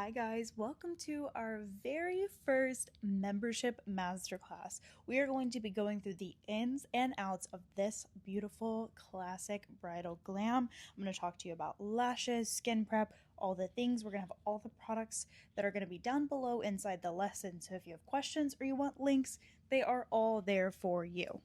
Hi guys, welcome to our very first membership masterclass. We are going to be going through the ins and outs of this beautiful classic bridal glam. I'm going to talk to you about lashes, skin prep, all the things. We're going to have all the products that are going to be down below inside the lesson. So if you have questions or you want links, they are all there for you.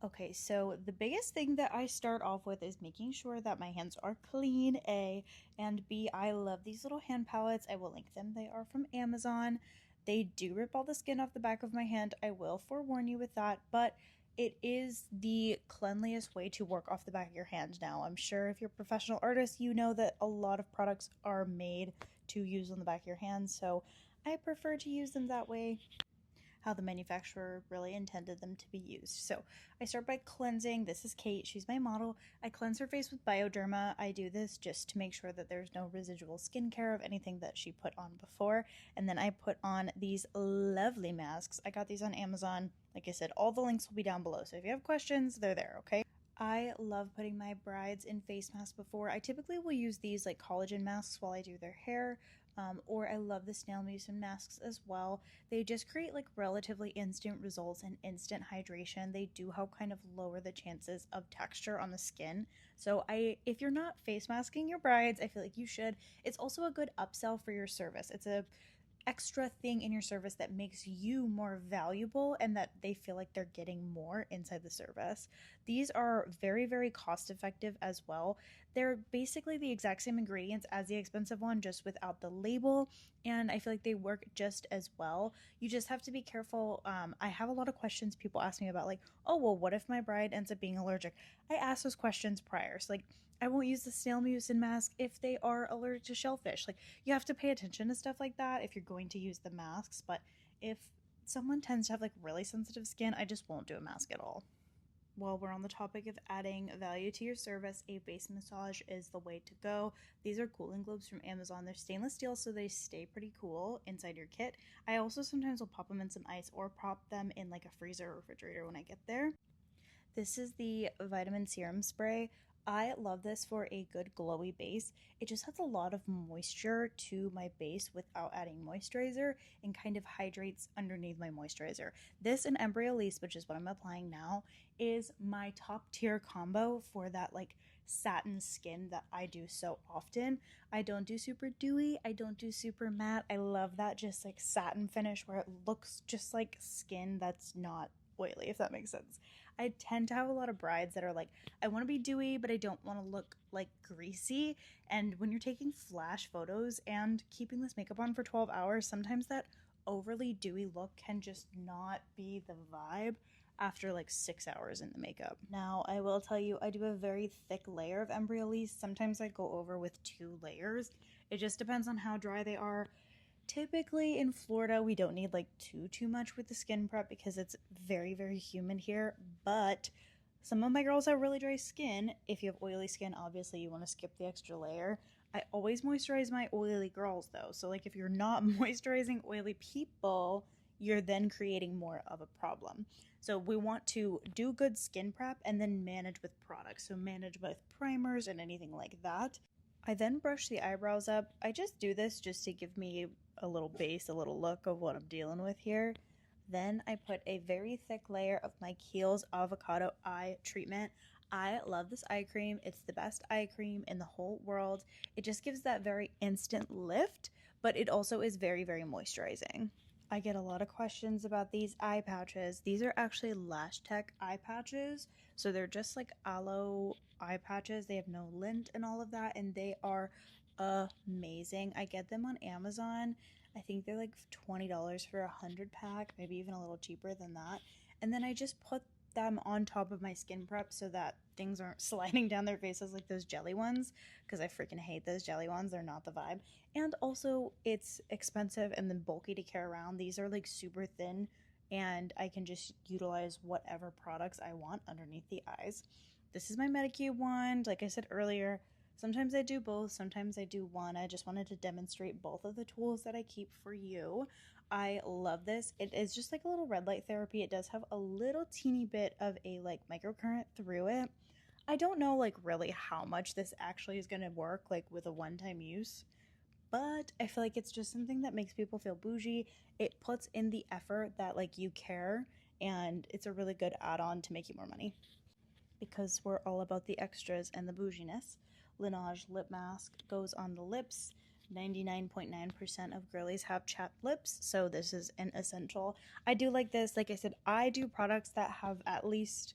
Okay, so the biggest thing that I start off with is making sure that my hands are clean, A, and B, I love these little hand palettes. I will link them. They are from Amazon. They do rip all the skin off the back of my hand. I will forewarn you with that, but it is the cleanliest way to work off the back of your hand now. I'm sure if you're a professional artist, you know that a lot of products are made to use on the back of your hand, so I prefer to use them that way, how the manufacturer really intended them to be used. So I start by cleansing. This is Kate. She's my model. I cleanse her face with Bioderma. I do this just to make sure that there's no residual skincare of anything that she put on before. And then I put on these lovely masks. I got these on Amazon. Like I said, all the links will be down below. So if you have questions, they're there, okay? I love putting my brides in face masks before. I typically will use these like collagen masks while I do their hair. Or I love the snail mucin masks as well. They just create like relatively instant results and instant hydration. They do help kind of lower the chances of texture on the skin. So if you're not face masking your brides, I feel like you should. It's also a good upsell for your service. It's a extra thing in your service that makes you more valuable and that they feel like they're getting more inside the service. These are very, very cost effective as well. They're basically the exact same ingredients as the expensive one, just without the label, and I feel like they work just as well. You just have to be careful. I have a lot of questions people ask me about, like, oh, well, what if my bride ends up being allergic? I ask those questions prior. So, like, I won't use the snail mucin mask if they are allergic to shellfish. Like, you have to pay attention to stuff like that if you're going to use the masks. But if someone tends to have like really sensitive skin, I just won't do a mask at all. While we're on the topic of adding value to your service, a base massage is the way to go. These are cooling globes from Amazon. They're stainless steel, so they stay pretty cool inside your kit. I also sometimes will pop them in some ice or pop them in like a freezer or refrigerator when I get there. This is the vitamin serum spray. I love this for a good glowy base. It just has a lot of moisture to my base without adding moisturizer and kind of hydrates underneath my moisturizer. This and Embryolisse, which is what I'm applying now, is my top tier combo for that like satin skin that I do so often. I don't do super dewy, I don't do super matte. I love that just like satin finish where it looks just like skin that's not oily, if that makes sense. I tend to have a lot of brides that are like, I want to be dewy, but I don't want to look like greasy. And when you're taking flash photos and keeping this makeup on for 12 hours, sometimes that overly dewy look can just not be the vibe after like 6 hours in the makeup. Now, I will tell you, I do a very thick layer of Embryolisse. Sometimes I go over with 2 layers. It just depends on how dry they are. Typically in Florida, we don't need like too much with the skin prep because it's very, very humid here. But some of my girls have really dry skin. If you have oily skin, obviously you want to skip the extra layer. I always moisturize my oily girls though. So like if you're not moisturizing oily people, you're then creating more of a problem. So we want to do good skin prep and then manage with products. So manage with primers and anything like that. I then brush the eyebrows up. I just do this just to give me a little base, a little look of what I'm dealing with here. Then I put a very thick layer of my Kiehl's Avocado Eye Treatment. I love this eye cream. It's the best eye cream in the whole world. It just gives that very instant lift, but it also is very, very moisturizing. I get a lot of questions about these eye patches. These are actually Lash Tech eye patches. So they're just like aloe eye patches. They have no lint and all of that, and they are amazing. I get them on Amazon. I think they're like $20 for 100 pack, maybe even a little cheaper than that. And then I just put them on top of my skin prep so that things aren't sliding down their faces like those jelly ones, because I freaking hate those jelly ones. They're not the vibe. And also it's expensive and then bulky to carry around. These are like super thin and I can just utilize whatever products I want underneath the eyes. This is my Medicube wand. Like I said earlier, sometimes I do both, sometimes I do one. I just wanted to demonstrate both of the tools that I keep for you. I love this. It is just like a little red light therapy. It does have a little teeny bit of a like microcurrent through it. I don't know like really how much this actually is going to work like with a one-time use, but I feel like it's just something that makes people feel bougie. It puts in the effort that like you care, and it's a really good add-on to make you more money. Because we're all about the extras and the bouginess, Laneige lip mask goes on the lips. 99.9% of girlies have chapped lips, so this is an essential. I do like this. Like I said, I do products that have at least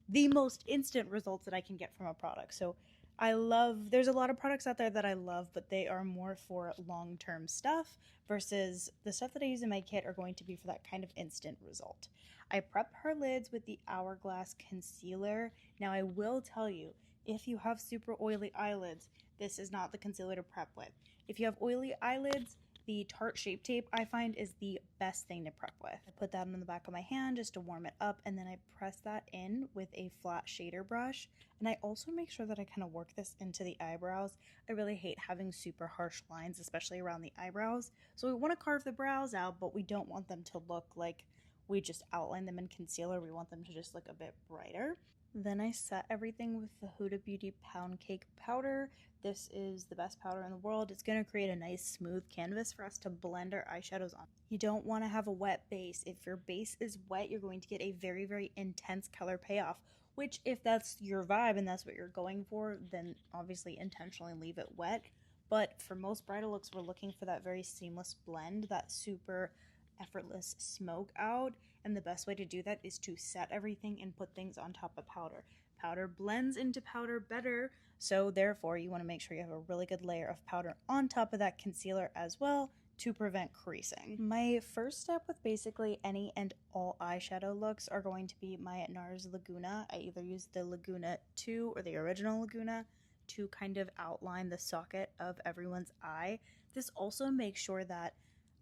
the most instant results that I can get from a product. So there's a lot of products out there that I love, but they are more for long-term stuff versus the stuff that I use in my kit are going to be for that kind of instant result. I prep her lids with the Hourglass concealer. Now I will tell you, if you have super oily eyelids, this is not the concealer to prep with. If you have oily eyelids, the Tarte Shape Tape I find is the best thing to prep with. I put that on the back of my hand just to warm it up, and then I press that in with a flat shader brush. And I also make sure that I kind of work this into the eyebrows. I really hate having super harsh lines, especially around the eyebrows. So we want to carve the brows out, but we don't want them to look like we just outline them in concealer. We want them to just look a bit brighter. Then I set everything with the Huda Beauty Pound Cake powder. This is the best powder in the world. It's going to create a nice smooth canvas for us to blend our eyeshadows on. You don't want to have a wet base. If your base is wet, you're going to get a very, very intense color payoff, which if that's your vibe and that's what you're going for, then obviously intentionally leave it wet. But for most bridal looks, we're looking for that very seamless blend, that super effortless smoke out, and the best way to do that is to set everything and put things on top of powder. Powder blends into powder better, so therefore you want to make sure you have a really good layer of powder on top of that concealer as well to prevent creasing. My first step with basically any and all eyeshadow looks are going to be my NARS Laguna. I either use the Laguna 2 or the original Laguna to kind of outline the socket of everyone's eye. This also makes sure that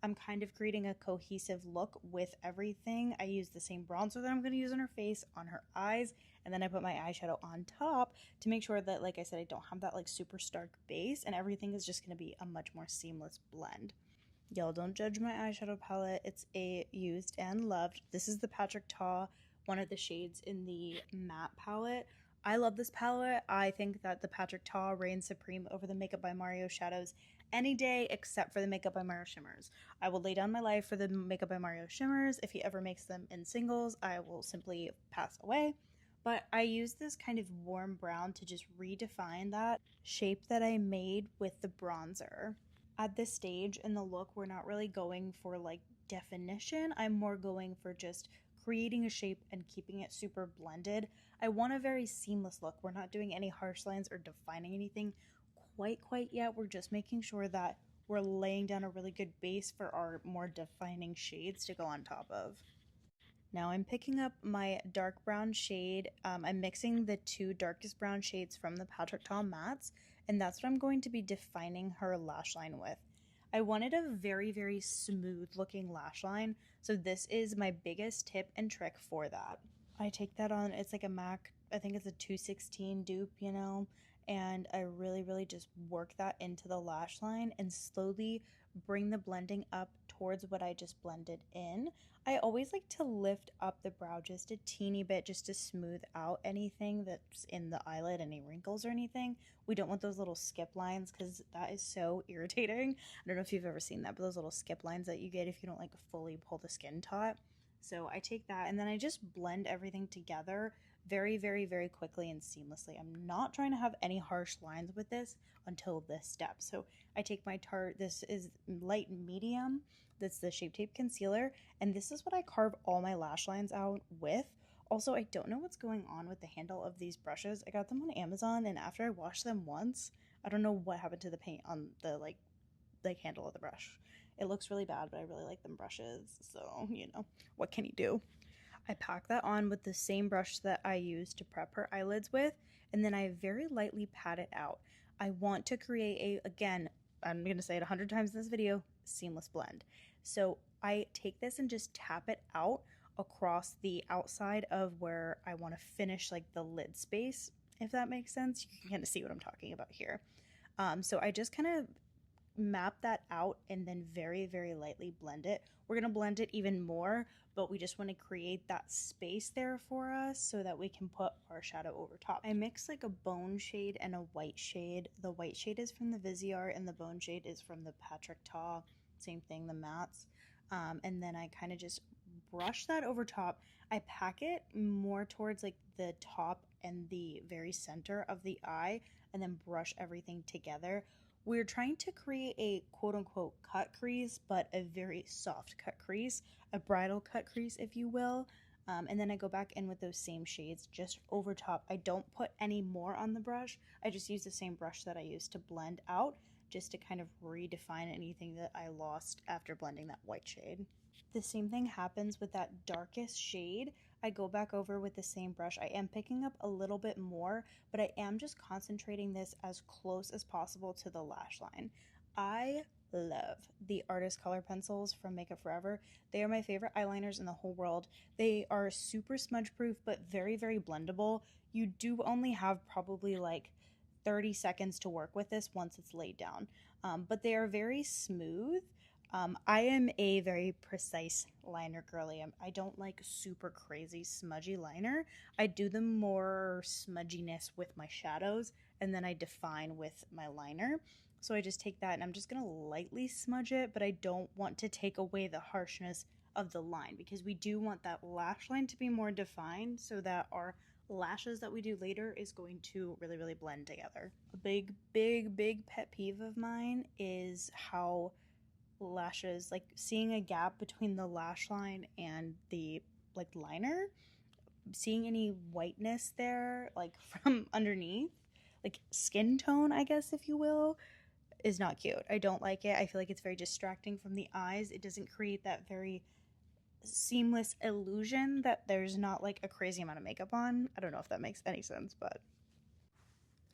I'm kind of creating a cohesive look with everything. I use the same bronzer that I'm going to use on her face, on her eyes, and then I put my eyeshadow on top to make sure that, like I said, I don't have that like super stark base, and everything is just going to be a much more seamless blend. Y'all don't judge my eyeshadow palette. It's a used and loved. This is the Patrick Ta, one of the shades in the matte palette. I love this palette. I think that the Patrick Ta reigns supreme over the Makeup by Mario shadows any day except for the Makeup by Mario shimmers. I will lay down my life for the Makeup by Mario shimmers. If he ever makes them in singles, I will simply pass away. But I use this kind of warm brown to just redefine that shape that I made with the bronzer. At this stage in the look, we're not really going for like definition. I'm more going for just creating a shape and keeping it super blended. I want a very seamless look. We're not doing any harsh lines or defining anything quite yet. We're just making sure that we're laying down a really good base for our more defining shades to go on top of. Now I'm picking up my dark brown shade. I'm mixing the two darkest brown shades from the Patrick Ta mattes, and that's what I'm going to be defining her lash line with. I wanted a very, very smooth looking lash line, so this is my biggest tip and trick for that. I take that on, it's like a MAC, I think it's a 216 dupe, you know, and I really just work that into the lash line and slowly bring the blending up towards what I just blended in. I always like to lift up the brow just a teeny bit just to smooth out anything that's in the eyelid, any wrinkles or anything. We don't want those little skip lines because that is so irritating. I don't know if you've ever seen that, but those little skip lines that you get if you don't like fully pull the skin taut. So I take that and then I just blend everything together very quickly and seamlessly. I'm not trying to have any harsh lines with this until this step. So I take my Tarte, this is light medium, that's the Shape Tape concealer, and this is what I carve all my lash lines out with. Also, I don't know what's going on with the handle of these brushes. I got them on Amazon, and after I washed them once, I don't know what happened to the paint on the like handle of the brush. It looks really bad, but I really like them brushes, so you know, what can you do? I pack that on with the same brush that I used to prep her eyelids with, and then I very lightly pat it out. I want to create again, I'm going to say it 100 times in this video, seamless blend. So I take this and just tap it out across the outside of where I want to finish like the lid space, if that makes sense. You can kind of see what I'm talking about here. So I just kind of map that out and then very, very lightly blend it. We're going to blend it even more, but we just want to create that space there for us so that we can put our shadow over top. I mix like a bone shade and a white shade. The white shade is from the Viseart and the bone shade is from the Patrick Ta. Same thing, the mattes. And then I kind of just brush that over top. I pack it more towards like the top and the very center of the eye and then brush everything together. We're trying to create a quote-unquote cut crease, but a very soft cut crease, a bridal cut crease, if you will. And then I go back in with those same shades just over top. I don't put any more on the brush. I just use the same brush that I used to blend out, just to kind of redefine anything that I lost after blending that white shade. The same thing happens with that darkest shade. I go back over with the same brush. I am picking up a little bit more, but I am just concentrating this as close as possible to the lash line. I love the Artist Color Pencils from Makeup Forever. They are my favorite eyeliners in the whole world. They are super smudge proof, but very, very blendable. You do only have probably like 30 seconds to work with this once it's laid down, but they are very smooth. I am a very precise liner girly. I don't like super crazy smudgy liner. I do the more smudginess with my shadows, and then I define with my liner. So I just take that and I'm just going to lightly smudge it, but I don't want to take away the harshness of the line because we do want that lash line to be more defined so that our lashes that we do later is going to really, really blend together. A big, big, big pet peeve of mine is how lashes, like seeing a gap between the lash line and the like liner, seeing any whiteness there like from underneath, like skin tone, I guess, if you will, is not cute. I don't like it. I feel like it's very distracting from the eyes. It doesn't create that very seamless illusion that there's not like a crazy amount of makeup on. I don't know if that makes any sense, but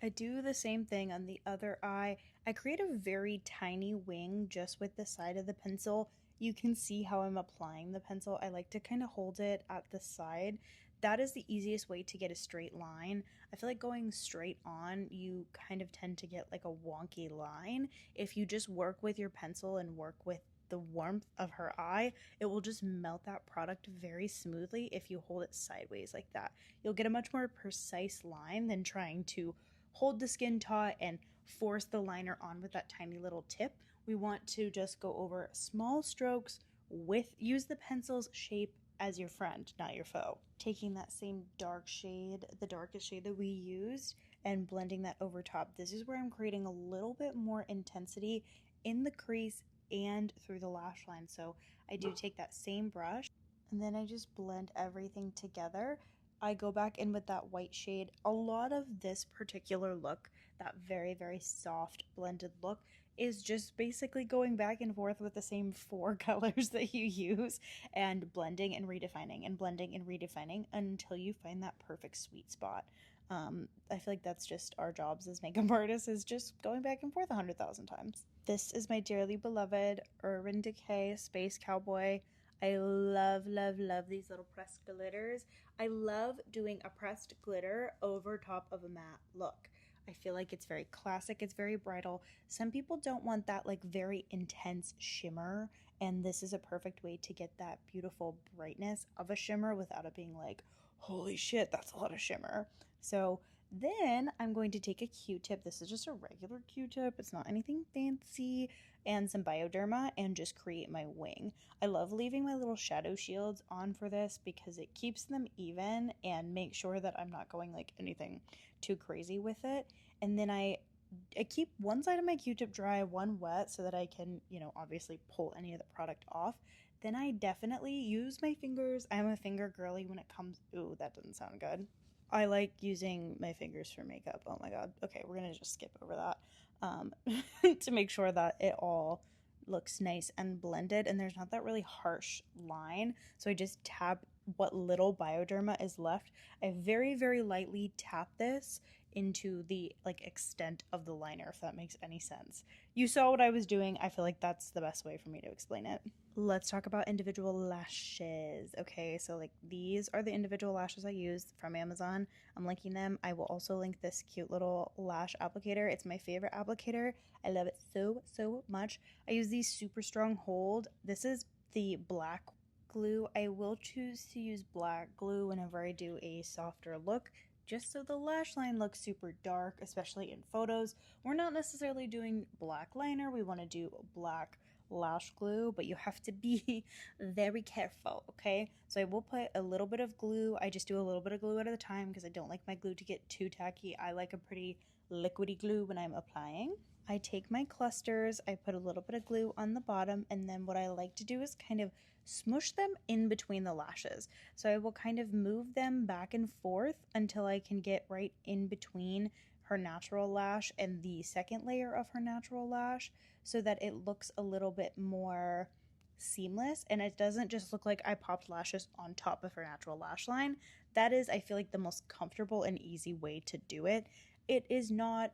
I do the same thing on the other eye. I create a very tiny wing just with the side of the pencil. You can see how I'm applying the pencil. I like to kind of hold it at the side. That is the easiest way to get a straight line. I feel like going straight on, you kind of tend to get like a wonky line. If you just work with your pencil and work with the warmth of her eye, it will just melt that product very smoothly if you hold it sideways like that. You'll get a much more precise line than trying to hold the skin taut and force the liner on with that tiny little tip. We want to just go over small strokes use the pencil's shape as your friend, not your foe. Taking that same dark shade, the darkest shade that we used, and blending that over top. This is where I'm creating a little bit more intensity in the crease and through the lash line. So I do take that same brush and then I just blend everything together. I go back in with that white shade. A lot of this particular look, that very, very soft blended look, is just basically going back and forth with the same 4 colors that you use and blending and redefining and blending and redefining until you find that perfect sweet spot. I feel like that's just our jobs as makeup artists, is just going back and forth 100,000 times. This is my dearly beloved Urban Decay Space Cowboy. I love, love, love these little pressed glitters. I love doing a pressed glitter over top of a matte look. I feel like it's very classic, it's very bridal. Some people don't want that like very intense shimmer, and this is a perfect way to get that beautiful brightness of a shimmer without it being like, holy shit, that's a lot of shimmer. So then I'm going to take a Q-tip. This is just a regular Q-tip. It's not anything fancy. And some Bioderma and just create my wing. I love leaving my little shadow shields on for this because it keeps them even and makes sure that I'm not going like anything too crazy with it. And then I keep one side of my Q-tip dry, one wet, so that I can, obviously pull any of the product off. Then I definitely use my fingers. I'm a finger girly when it comes... Ooh, that doesn't sound good. I like using my fingers for makeup. Oh my god. Okay, we're gonna just skip over that to make sure that it all looks nice and blended and there's not that really harsh line. So I just tap what little Bioderma is left. I very, very lightly tap this into the like extent of the liner, if that makes any sense. You saw what I was doing. I feel like that's the best way for me to explain it. Let's talk about individual lashes. Okay, so like these are the individual lashes I use from Amazon. I'm linking them. I will also link this cute little lash applicator. It's my favorite applicator. I love it so much. I use these super strong hold. This is the black glue. I will choose to use black glue whenever I do a softer look, just so the lash line looks super dark, especially in photos. We're not necessarily doing black liner. We want to do black lash glue, but you have to be very careful, okay? So I will put a little bit of glue. I just do a little bit of glue at a time because I don't like my glue to get too tacky. I like a pretty liquidy glue when I'm applying. I take my clusters, I put a little bit of glue on the bottom, and then what I like to do is kind of smush them in between the lashes. So I will kind of move them back and forth until I can get right in between her natural lash and the second layer of her natural lash, so that it looks a little bit more seamless and it doesn't just look like I popped lashes on top of her natural lash line. That is, I feel like, the most comfortable and easy way to do it. It is not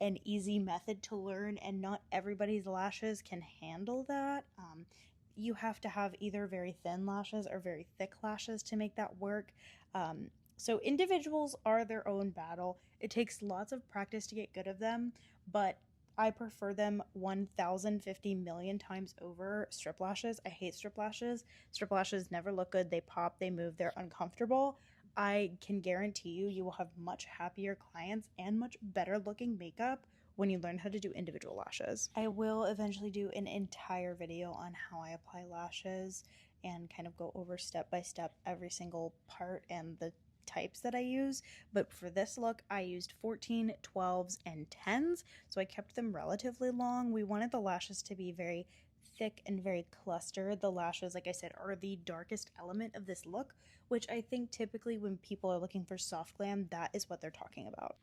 an easy method to learn, and not everybody's lashes can handle that. You have to have either very thin lashes or very thick lashes to make that work. So individuals are their own battle. It takes lots of practice to get good at them, but I prefer them 1,050 million times over strip lashes. I hate strip lashes. Strip lashes never look good. They pop, they move, they're uncomfortable. I can guarantee you will have much happier clients and much better looking makeup when you learn how to do individual lashes. I will eventually do an entire video on how I apply lashes and kind of go over step by step every single part and the types that I use, but for this look I used 14, 12s, and 10s, so I kept them relatively long. We wanted the lashes to be very thick and very clustered. The lashes, like I said, are the darkest element of this look, which I think typically when people are looking for soft glam, that is what they're talking about.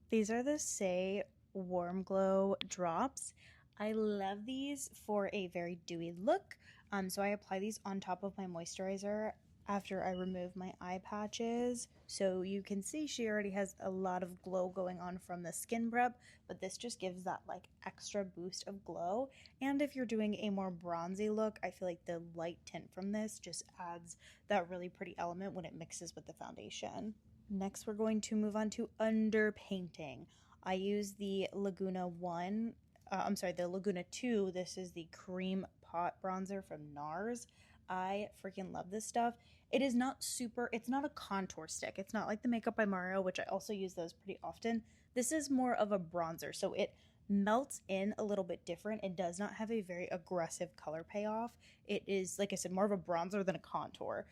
These are the Say Warm Glow drops. I love these for a very dewy look. So I apply these on top of my moisturizer after I remove my eye patches. So you can see she already has a lot of glow going on from the skin prep, but this just gives that like extra boost of glow. And if you're doing a more bronzy look, I feel like the light tint from this just adds that really pretty element when it mixes with the foundation. Next, we're going to move on to underpainting. I use the Laguna 2. This is the Cream Pot Bronzer from NARS. I freaking love this stuff. It's not a contour stick. It's not like the Makeup by Mario, which I also use those pretty often. This is more of a bronzer, so it melts in a little bit different. It does not have a very aggressive color payoff. It is, like I said, more of a bronzer than a contour.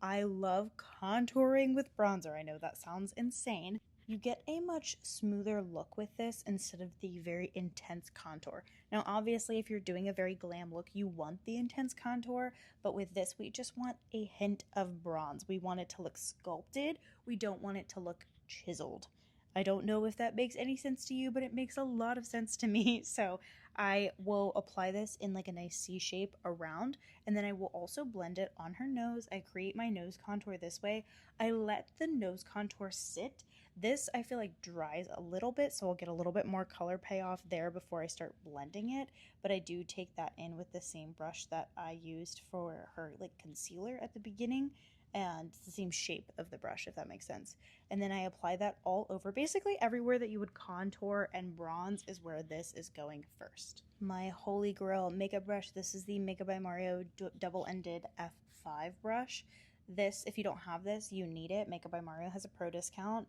I love contouring with bronzer. I know that sounds insane. You get a much smoother look with this instead of the very intense contour. Now, obviously, if you're doing a very glam look, you want the intense contour, but with this, we just want a hint of bronze. We want it to look sculpted. We don't want it to look chiseled. I don't know if that makes any sense to you, but it makes a lot of sense to me. So I will apply this in like a nice C shape around, and then I will also blend it on her nose. I create my nose contour this way. I let the nose contour sit. This I feel like dries a little bit, so I'll get a little bit more color payoff there before I start blending it, but I do take that in with the same brush that I used for her like concealer at the beginning, and it's the same shape of the brush, if that makes sense. And then I apply that all over. Basically everywhere that you would contour and bronze is where this is going first. My holy grail makeup brush, this is the Makeup by Mario double-ended F5 brush. This, if you don't have this, you need it. Makeup by Mario has a pro discount.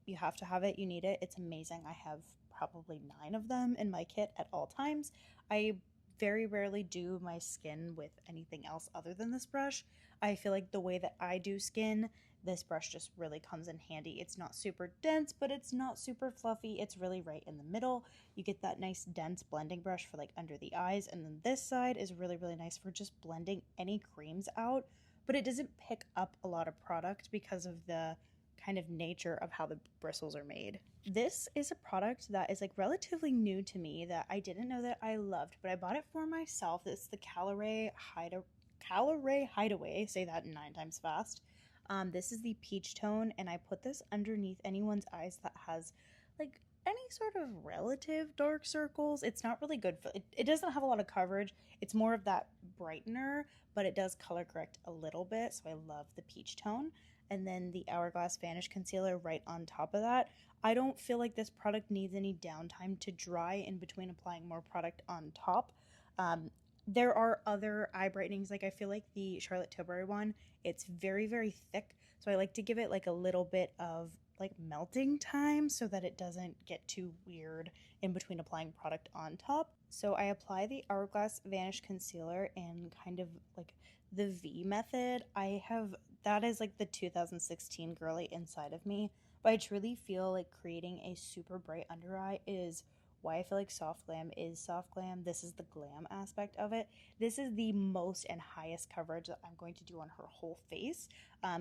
You have to have it, you need it. It's amazing. I have probably 9 of them in my kit at all times. I very rarely do my skin with anything else other than this brush. I feel like the way that I do skin, this brush just really comes in handy. It's not super dense, but it's not super fluffy. It's really right in the middle. You get that nice dense blending brush for like under the eyes, and then this side is really, really nice for just blending any creams out, but it doesn't pick up a lot of product because of the kind of nature of how the bristles are made. This is a product that is like relatively new to me that I didn't know that I loved, but I bought it for myself. It's the Calorie Hideaway, say that 9 times fast. This is the peach tone, and I put this underneath anyone's eyes that has like any sort of relative dark circles. It's not really good for it doesn't have a lot of coverage. It's more of that brightener, but it does color correct a little bit, so I love the peach tone. And then the Hourglass Vanish Concealer right on top of that. I don't feel like this product needs any downtime to dry in between applying more product on top. There are other eye brightenings, like I feel like the Charlotte Tilbury one, it's very, very thick. So I like to give it like a little bit of like melting time so that it doesn't get too weird in between applying product on top. So I apply the Hourglass Vanish Concealer in kind of like the V method. That is like the 2016 girly inside of me, but I truly feel like creating a super bright under eye is why I feel like soft glam is soft glam. This is the glam aspect of it. This is the most and highest coverage that I'm going to do on her whole face,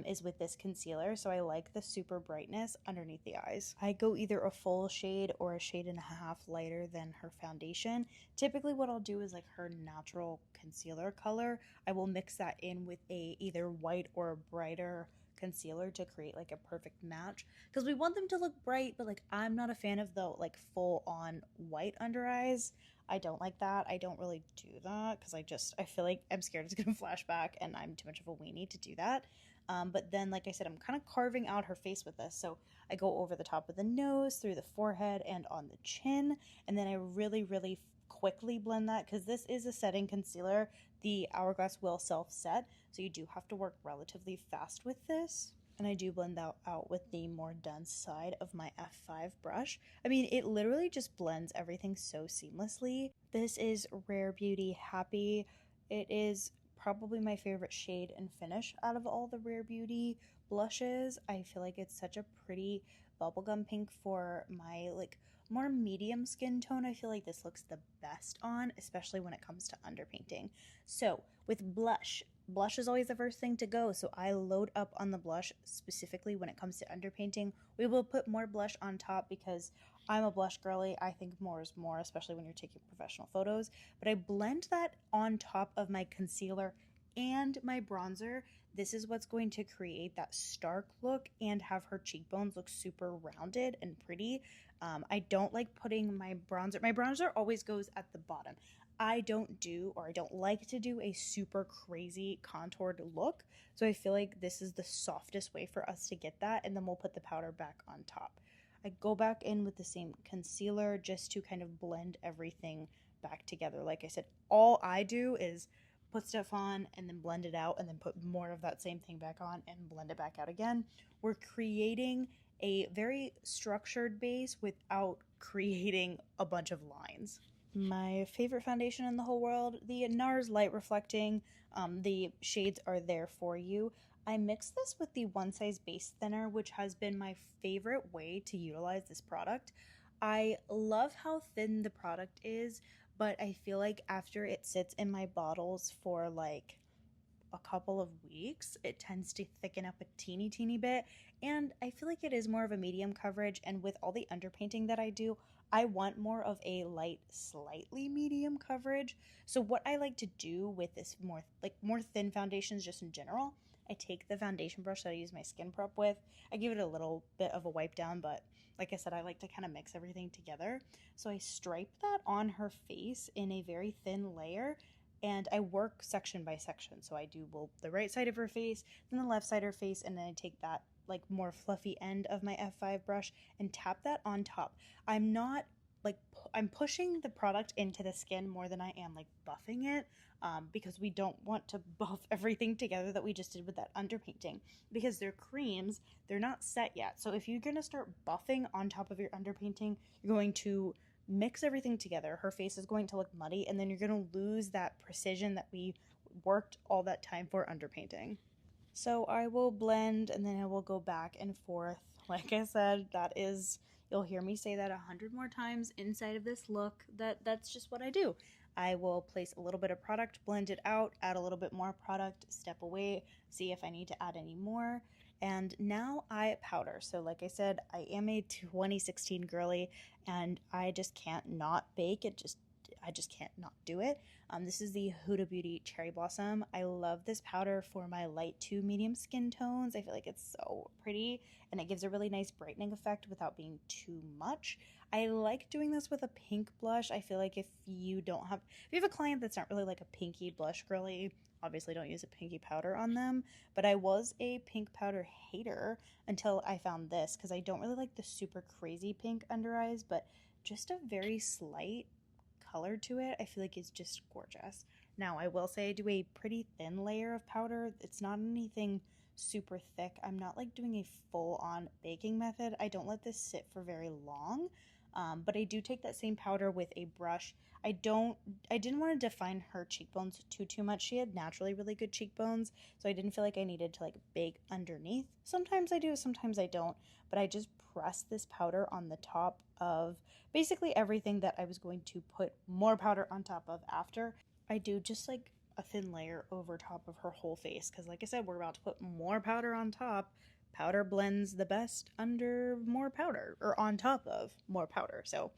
is with this concealer. So I like the super brightness underneath the eyes. I go either a full shade or a shade and a half lighter than her foundation. Typically what I'll do is like her natural concealer color. I will mix that in with a either white or a brighter concealer to create like a perfect match, because we want them to look bright, but like I'm not a fan of the like full on white under eyes. I don't like that. I don't really do that because I feel like I'm scared it's gonna flash back and I'm too much of a weenie to do that. But then like I said, I'm kind of carving out her face with this, so I go over the top of the nose, through the forehead, and on the chin, and then I really quickly blend that because this is a setting concealer. The Hourglass will self-set, so you do have to work relatively fast with this. And I do blend that out with the more dense side of my F5 brush. I mean, it literally just blends everything so seamlessly. This is Rare Beauty Happy. It is probably my favorite shade and finish out of all the Rare Beauty blushes. I feel like it's such a pretty bubblegum pink for my like more medium skin tone. I feel like this looks the best on, especially when it comes to underpainting. So with blush is always the first thing to go, so I load up on the blush. Specifically when it comes to underpainting, we will put more blush on top because I'm a blush girly. I think more is more, especially when you're taking professional photos. But I blend that on top of my concealer and my bronzer. This is what's going to create that stark look and have her cheekbones look super rounded and pretty. I don't like putting my bronzer always goes at the bottom. I don't like to do a super crazy contoured look, so I feel like this is the softest way for us to get that, and then we'll put the powder back on top. I go back in with the same concealer just to kind of blend everything back together. Like I said, all I do is put stuff on and then blend it out and then put more of that same thing back on and blend it back out again. We're creating a very structured base without creating a bunch of lines. My favorite foundation in the whole world, the NARS Light Reflecting. The shades are there for you. I mixed this with the One Size Base Thinner, which has been my favorite way to utilize this product. I love how thin the product is, but I feel like after it sits in my bottles for like a couple of weeks, it tends to thicken up a teeny bit, and I feel like it is more of a medium coverage, and with all the underpainting that I do, I want more of a light, slightly medium coverage. So what I like to do with this more thin foundations just in general, I take the foundation brush that I use my skin prep with, I give it a little bit of a wipe down, but like I said, I like to kind of mix everything together. So I stripe that on her face in a very thin layer, and I work section by section. So I do the right side of her face, then the left side of her face, and then I take that like more fluffy end of my F5 brush and tap that on top. I'm not like, I'm pushing the product into the skin more than I am like buffing it, because we don't want to buff everything together that we just did with that underpainting, because they're creams, they're not set yet. So if you're going to start buffing on top of your underpainting, you're going to mix everything together. Her face is going to look muddy, and then you're going to lose that precision that we worked all that time for underpainting. So I will blend and then I will go back and forth. Like I said, you'll hear me say that 100 more times inside of this look. That's just what I do. I will place a little bit of product, blend it out, add a little bit more product, step away, see if I need to add any more. And now I powder. So like I said, I am a 2016 girly, and I just can't not bake. I just can't not do it. This is the Huda Beauty Cherry Blossom. I love this powder for my light to medium skin tones. I feel like it's so pretty and it gives a really nice brightening effect without being too much. I like doing this with a pink blush. I feel like if you have a client that's not really like a pinky blush girly, obviously don't use a pinky powder on them, but I was a pink powder hater until I found this because I don't really like the super crazy pink under eyes, but just a very slight color to it I feel like is just gorgeous. Now I will say I do a pretty thin layer of powder. It's not anything super thick. I'm not like doing a full-on baking method. I don't let this sit for very long, but I do take that same powder with a brush. I didn't want to define her cheekbones too much. She had naturally really good cheekbones, so I didn't feel like I needed to like bake underneath. Sometimes I do, sometimes I don't, but I just press this powder on the top of basically everything that I was going to put more powder on top of after. I do just like a thin layer over top of her whole face because like I said, we're about to put more powder on top. Powder blends the best under more powder or on top of more powder. So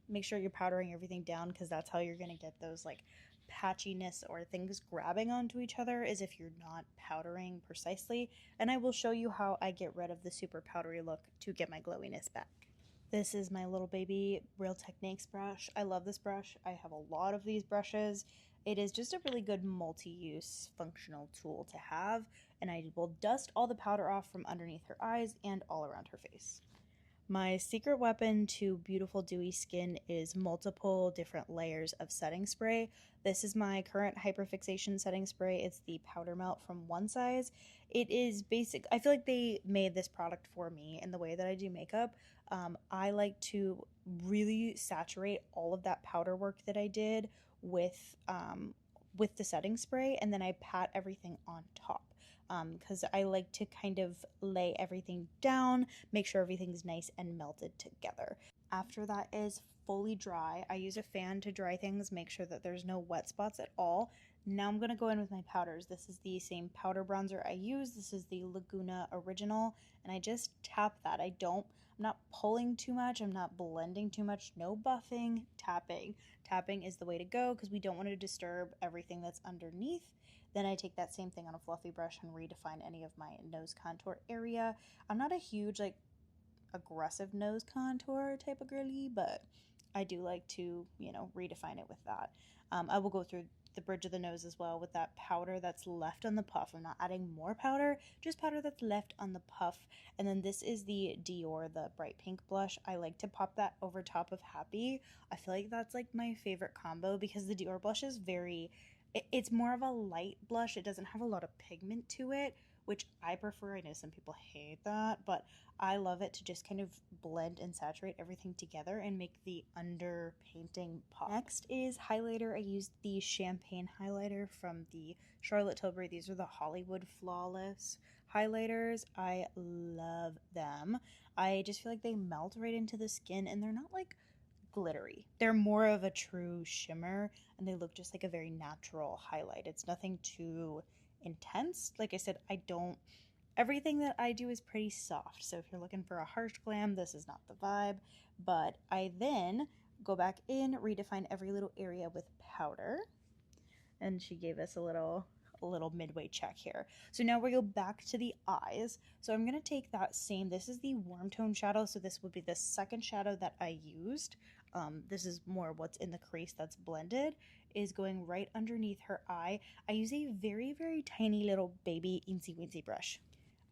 make sure you're powdering everything down because that's how you're going to get those like patchiness or things grabbing onto each other, is if you're not powdering precisely. And I will show you how I get rid of the super powdery look to get my glowiness back. This is my little baby Real Techniques brush. I love this brush. I have a lot of these brushes. It is just a really good multi-use functional tool to have, and I will dust all the powder off from underneath her eyes and all around her face. My secret weapon to beautiful dewy skin is multiple different layers of setting spray. This is my current hyperfixation setting spray. It's the powder melt from One Size. It is basic. I feel like they made this product for me in the way that I do makeup. I like to really saturate all of that powder work that I did with the setting spray, and then I pat everything on top. Because I like to kind of lay everything down, make sure everything's nice and melted together. After that is fully dry, I use a fan to dry things, make sure that there's no wet spots at all. Now I'm going to go in with my powders. This is the same powder bronzer I use. This is the Laguna Original, and I just tap that. I'm not pulling too much, I'm not blending too much, no buffing, tapping. Tapping is the way to go because we don't want to disturb everything that's underneath. Then I take that same thing on a fluffy brush and redefine any of my nose contour area. I'm not a huge, like, aggressive nose contour type of girly, but I do like to, redefine it with that. I will go through the bridge of the nose as well with that powder that's left on the puff. I'm not adding more powder, just powder that's left on the puff. And then this is the Dior, the bright pink blush. I like to pop that over top of Happy. I feel like that's like my favorite combo because the Dior blush is it's more of a light blush. It doesn't have a lot of pigment to it, which I prefer. I know some people hate that, but I love it to just kind of blend and saturate everything together and make the underpainting pop. Next is highlighter. I used the Champagne highlighter from the Charlotte Tilbury. These are the Hollywood Flawless highlighters. I love them. I just feel like they melt right into the skin and they're not like glittery. They're more of a true shimmer and they look just like a very natural highlight. It's nothing too intense. Like I said, everything that I do is pretty soft. So if you're looking for a harsh glam, this is not the vibe. But I then go back in, redefine every little area with powder. And she gave us a little midway check here. So now we go back to the eyes. So I'm going to take this is the warm tone shadow. So this would be the second shadow that I used. This is more what's in the crease that's blended, is going right underneath her eye. I use a very, very tiny little baby eensy weensy brush.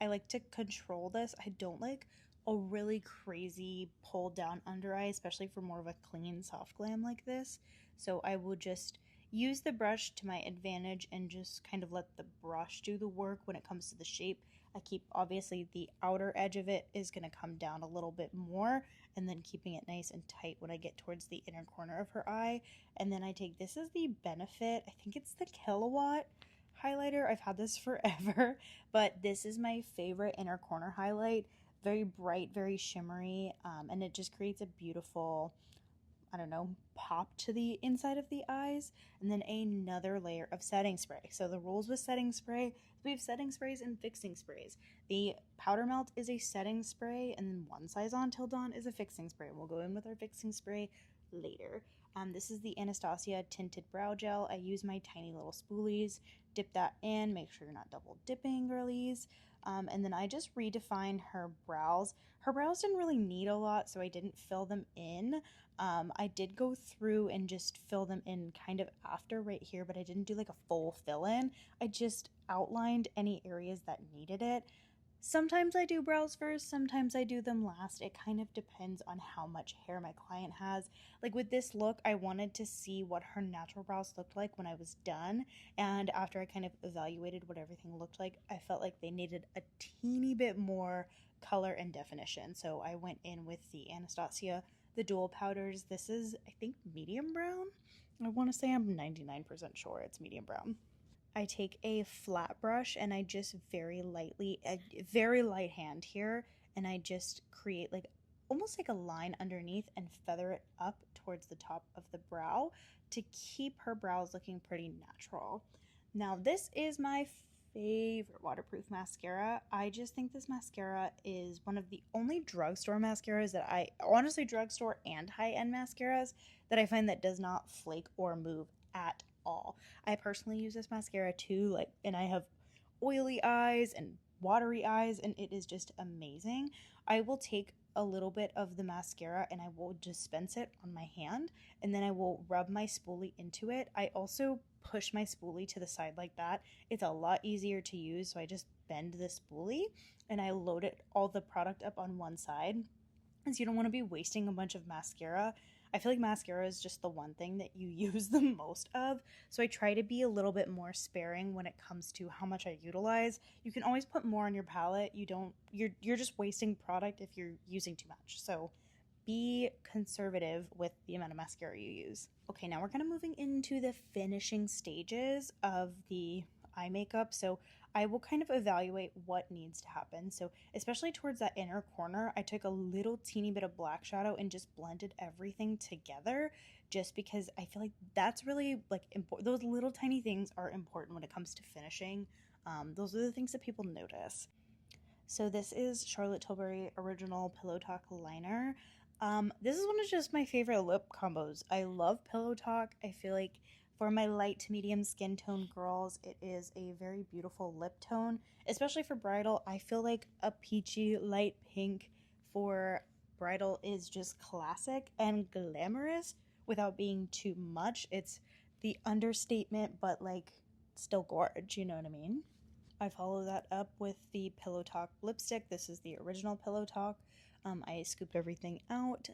I like to control this. I don't like a really crazy pull down under eye, especially for more of a clean, soft glam like this. So I will just use the brush to my advantage and just kind of let the brush do the work when it comes to the shape. I keep, obviously, the outer edge of it is going to come down a little bit more, and then keeping it nice and tight when I get towards the inner corner of her eye. And then I take, this is the Benefit, I think it's the Kilowatt highlighter. I've had this forever, but this is my favorite inner corner highlight. Very bright, very shimmery, and it just creates a beautiful, pop to the inside of the eyes. And then another layer of setting spray. So the rules with setting spray, we have setting sprays and fixing sprays. The powder melt is a setting spray, and then One Size on Till Dawn is a fixing spray. We'll go in with our fixing spray later. This is the Anastasia Tinted Brow Gel. I use my tiny little spoolies, dip that in, make sure you're not double dipping, girlies. And then I just redefined her brows. Her brows didn't really need a lot, so I didn't fill them in. I did go through and just fill them in kind of after right here, but I didn't do like a full fill in. I just outlined any areas that needed it. Sometimes I do brows first, sometimes I do them last. It kind of depends on how much hair my client has. Like with this look, I wanted to see what her natural brows looked like when I was done. And after I kind of evaluated what everything looked like, I felt like they needed a teeny bit more color and definition. So I went in with the Anastasia, the dual powders. This is, I think, medium brown. I want to say I'm 99% sure it's medium brown. I take a flat brush and I just very lightly, a very light hand here, and I just create like almost like a line underneath and feather it up towards the top of the brow to keep her brows looking pretty natural. Now, this is my favorite waterproof mascara. I just think this mascara is one of the only drugstore mascaras that I, honestly, drugstore and high-end mascaras that I find that does not flake or move at all. I personally use this mascara too, like, and I have oily eyes and watery eyes, and it is just amazing. I will take a little bit of the mascara and I will dispense it on my hand, and then I will rub my spoolie into it. I also push my spoolie to the side like that. It's a lot easier to use, so I just bend the spoolie and I load it all the product up on one side, as you don't want to be wasting a bunch of mascara. I feel like mascara is just the one thing that you use the most of, so I try to be a little bit more sparing when it comes to how much I utilize. You can always put more on your palette. You're just wasting product if you're using too much. So be conservative with the amount of mascara you use. Okay, now we're kind of moving into the finishing stages of the eye makeup. So I will kind of evaluate what needs to happen. So especially towards that inner corner, I took a little teeny bit of black shadow and just blended everything together, just because I feel like that's really like important. Those little tiny things are important when it comes to finishing. Those are the things that people notice. So this is Charlotte Tilbury Original Pillow Talk Liner. This is one of just my favorite lip combos. I love Pillow Talk. I feel like for my light to medium skin tone girls, it is a very beautiful lip tone, especially for bridal. I feel like a peachy light pink for bridal is just classic and glamorous without being too much. It's the understatement, but like still gorge, you know what I mean? I follow that up with the Pillow Talk lipstick. This is the original Pillow Talk. I scooped everything out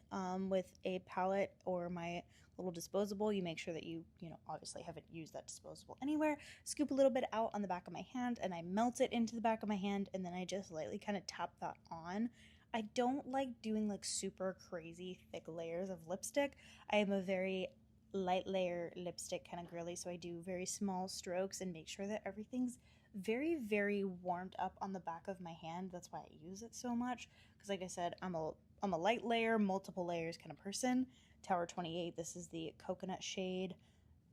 with a palette or my little disposable. You make sure that you obviously haven't used that disposable anywhere. Scoop a little bit out on the back of my hand and I melt it into the back of my hand, and then I just lightly kind of tap that on. I don't like doing like super crazy thick layers of lipstick. I am a very light layer lipstick kind of girly, so I do very small strokes and make sure that everything's very, very warmed up on the back of my hand. That's why I use it so much, because like I said, I'm a light layer, multiple layers kind of person. Tower 28, this is the coconut shade.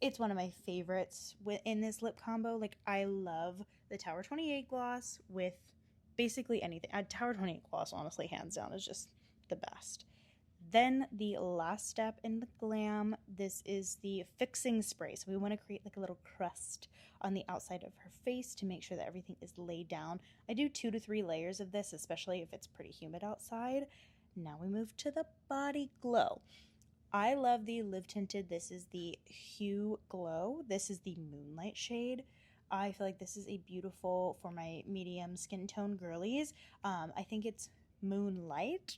It's one of my favorites in this lip combo. Like, I love the Tower 28 gloss with basically anything. Tower 28 gloss, honestly, hands down, is just the best. Then the last step in the Glam, this is the fixing spray. So we want to create like a little crust on the outside of her face to make sure that everything is laid down. I do 2 to 3 layers of this, especially if it's pretty humid outside. Now we move to the body glow. I love the Live Tinted. This is the Hue Glow. This is the Moonlight shade. I feel like this is a beautiful for my medium skin tone girlies. I think it's Moonlight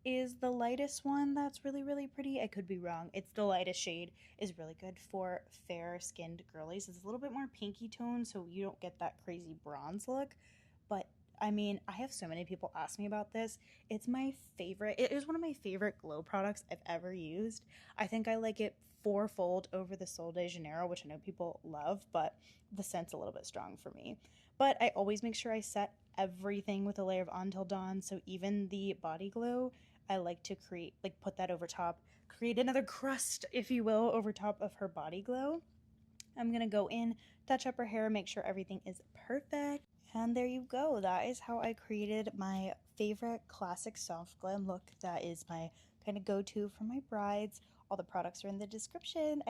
is the lightest one that's really, really pretty. I could be wrong. It's the lightest shade, is really good for fair skinned girlies. It's a little bit more pinky tone, so you don't get that crazy bronze look. But I mean, I have so many people ask me about this. It's my favorite. It is one of my favorite glow products I've ever used. I think I like it fourfold over the Sol de Janeiro, which I know people love, but the scent's a little bit strong for me. But I always make sure I set everything with a layer of Until Dawn, so even the body glow, I like to put that over top, create another crust, if you will, over top of her body glow. I'm going to go in, touch up her hair, make sure everything is perfect. And there you go. That is how I created my favorite classic soft glam look. That is my kind of go-to for my brides. All the products are in the description.